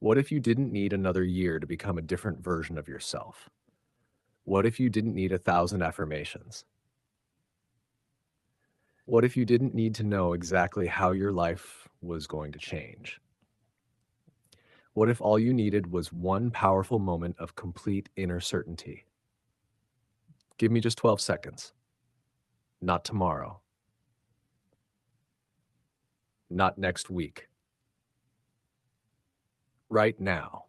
What if you didn't need another year to become a different version of yourself? What if you didn't need 1,000 affirmations? What if you didn't need to know exactly how your life was going to change? What if all you needed was one powerful moment of complete inner certainty? Give me just 12 seconds. Not tomorrow. Not next week. Right now.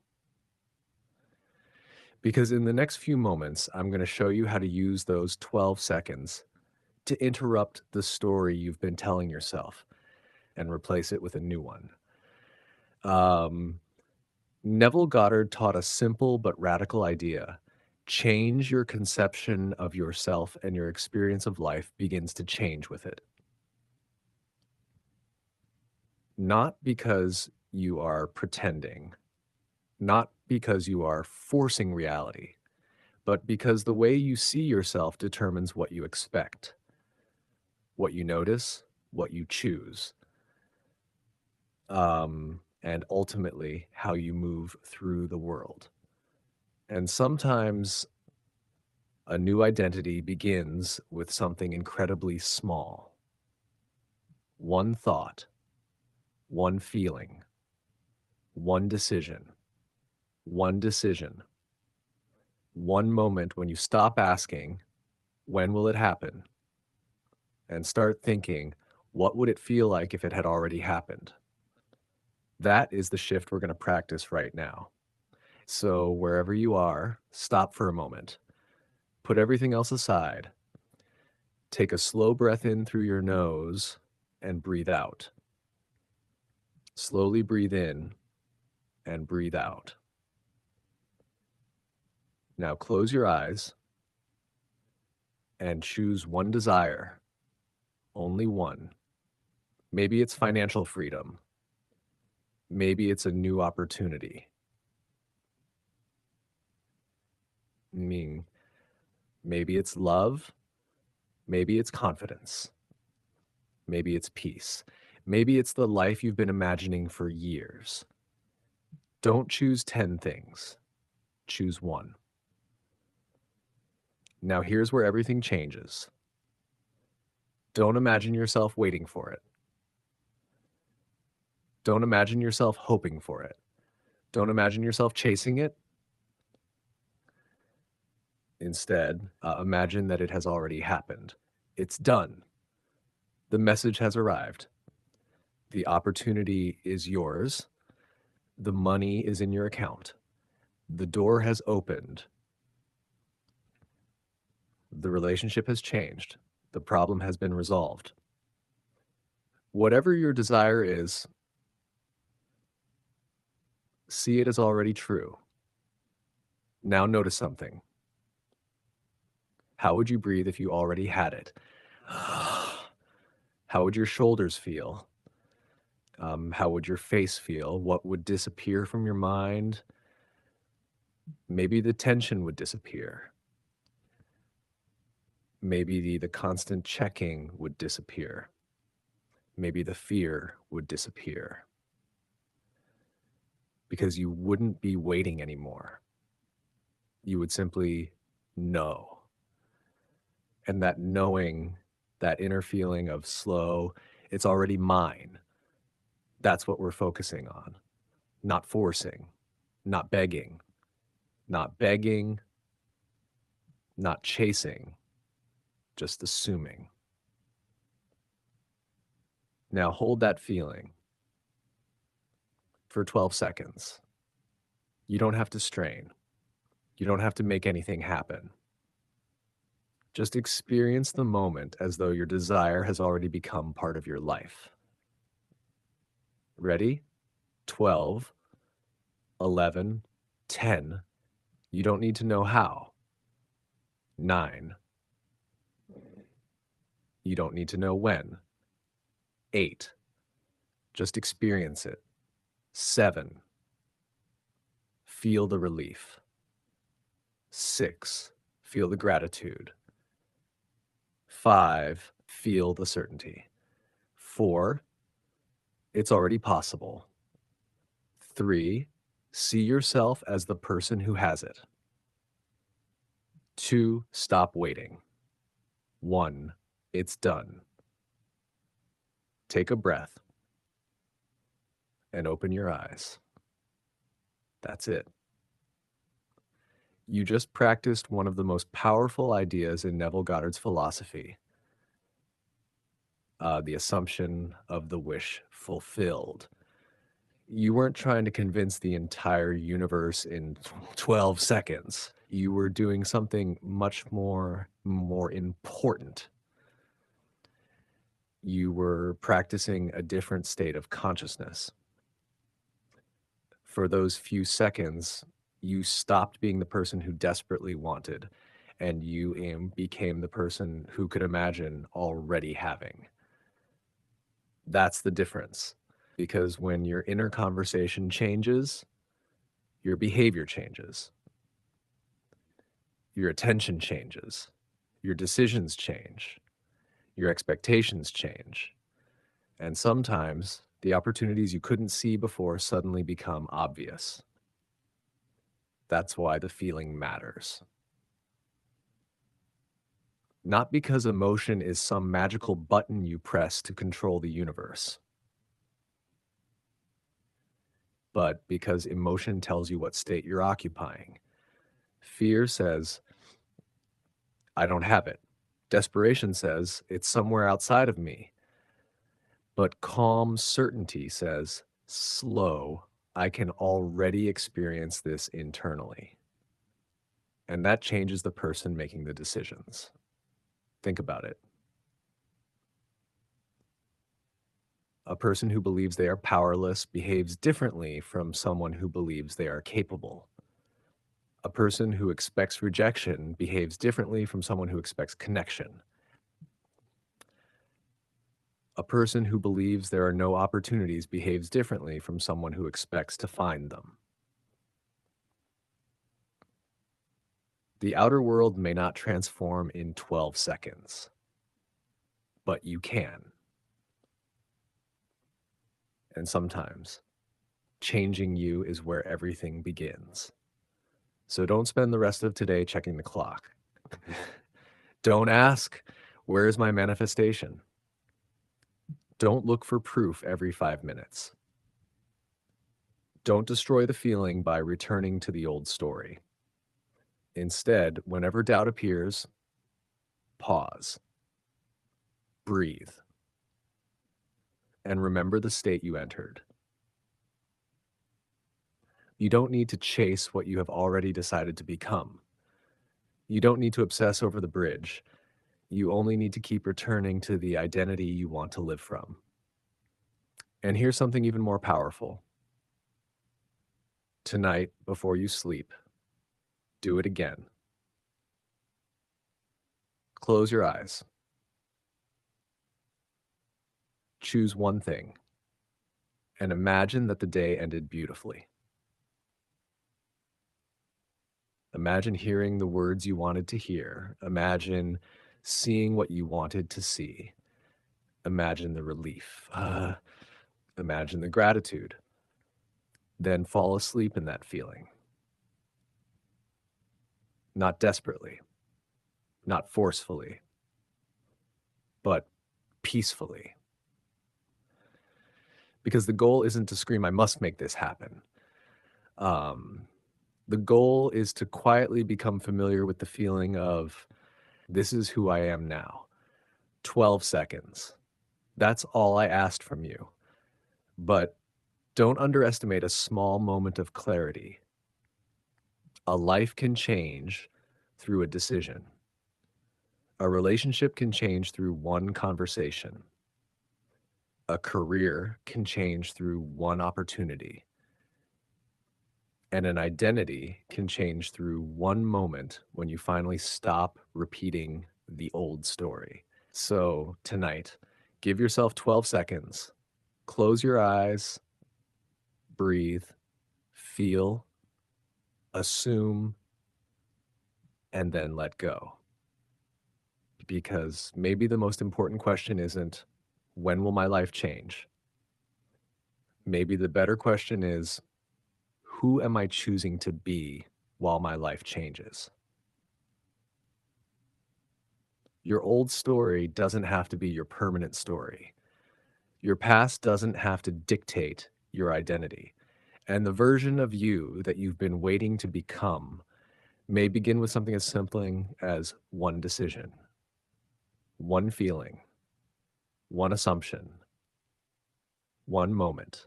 Because in the next few moments, I'm going to show you how to use those 12 seconds to interrupt the story you've been telling yourself and replace it with a new one. Um, Neville Goddard taught a simple but radical idea. Change your conception of yourself, and your experience of life begins to change with it. Not because you are pretending, not because you are forcing reality, but because the way you see yourself determines what you expect, what you notice, what you choose, and ultimately how you move through the world. And sometimes a new identity begins with something incredibly small. One thought, one feeling, one decision, one decision, one moment when you stop asking, when will it happen? And start thinking, what would it feel like if it had already happened? That is the shift we're going to practice right now. So, wherever you are, stop for a moment. Put everything else aside. Take a slow breath in through your nose and breathe out. Slowly breathe in and breathe out. Now close your eyes and choose one desire, only one. Maybe it's financial freedom. Maybe it's a new opportunity. Maybe it's love. Maybe it's confidence. Maybe it's peace. Maybe it's the life you've been imagining for years. Don't choose 10 things. Choose one. Now here's where everything changes. Don't imagine yourself waiting for it. Don't imagine yourself hoping for it. Don't imagine yourself chasing it. Instead, imagine that it has already happened. It's done. The message has arrived. The opportunity is yours. The money is in your account. The door has opened. The relationship has changed. The problem has been resolved. Whatever your desire is, see it as already true. Now notice something. How would you breathe if you already had it? How would your shoulders feel? How would your face feel? What would disappear from your mind? Maybe the tension would disappear. Maybe the constant checking would disappear. Maybe the fear would disappear. Because you wouldn't be waiting anymore. You would simply know. And that knowing, that inner feeling of slow, it's already mine. That's what we're focusing on. Not forcing, not begging, not begging, not chasing, just assuming. Now hold that feeling for 12 seconds. You don't have to strain. You don't have to make anything happen. Just experience the moment as though your desire has already become part of your life. Ready? 12, 11, 10. You don't need to know how. 9. You don't need to know when. 8. Just experience it. 7. Feel the relief. 6. Feel the gratitude. 5. Feel the certainty. 4. It's already possible. 3. See yourself as the person who has it. 2, stop waiting. 1, it's done. Take a breath and open your eyes. That's it. You just practiced one of the most powerful ideas in Neville Goddard's philosophy, the assumption of the wish fulfilled. You weren't trying to convince the entire universe in 12 seconds. You were doing something much more important. You were practicing a different state of consciousness. For those few seconds, you stopped being the person who desperately wanted, and you became the person who could imagine already having. That's the difference. Because when your inner conversation changes, your behavior changes, your attention changes, your decisions change, your expectations change. And sometimes the opportunities you couldn't see before suddenly become obvious. That's why the feeling matters. Not because emotion is some magical button you press to control the universe, but because emotion tells you what state you're occupying. Fear says, I don't have it. Desperation says, it's somewhere outside of me. But calm certainty says, slow, I can already experience this internally. And that changes the person making the decisions. Think about it. A person who believes they are powerless behaves differently from someone who believes they are capable. A person who expects rejection behaves differently from someone who expects connection. A person who believes there are no opportunities behaves differently from someone who expects to find them. The outer world may not transform in 12 seconds, but you can. And sometimes, changing you is where everything begins. So don't spend the rest of today checking the clock. Don't ask, where is my manifestation? Don't look for proof every 5 minutes. Don't destroy the feeling by returning to the old story. Instead, whenever doubt appears, pause, breathe, and remember the state you entered. You don't need to chase what you have already decided to become. You don't need to obsess over the bridge. You only need to keep returning to the identity you want to live from. And here's something even more powerful. Tonight, before you sleep, do it again. Close your eyes. Choose one thing and imagine that the day ended beautifully. Imagine hearing the words you wanted to hear. Imagine seeing what you wanted to see. Imagine the relief. Imagine the gratitude. Then fall asleep in that feeling. Not desperately, not forcefully, but peacefully. Because the goal isn't to scream, I must make this happen. The goal is to quietly become familiar with the feeling of, this is who I am now. 12 seconds. That's all I asked from you. But don't underestimate a small moment of clarity. A life can change through a decision. A relationship can change through one conversation. A career can change through one opportunity. And an identity can change through one moment when you finally stop repeating the old story. So tonight, give yourself 12 seconds. Close your eyes, breathe, feel, assume, and then let go. Because maybe the most important question isn't, when will my life change? Maybe the better question is, who am I choosing to be while my life changes? Your old story doesn't have to be your permanent story. Your past doesn't have to dictate your identity. And the version of you that you've been waiting to become may begin with something as simple as one decision, one feeling, one assumption, one moment,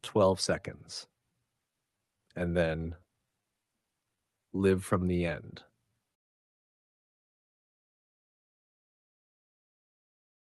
12 seconds, and then live from the end.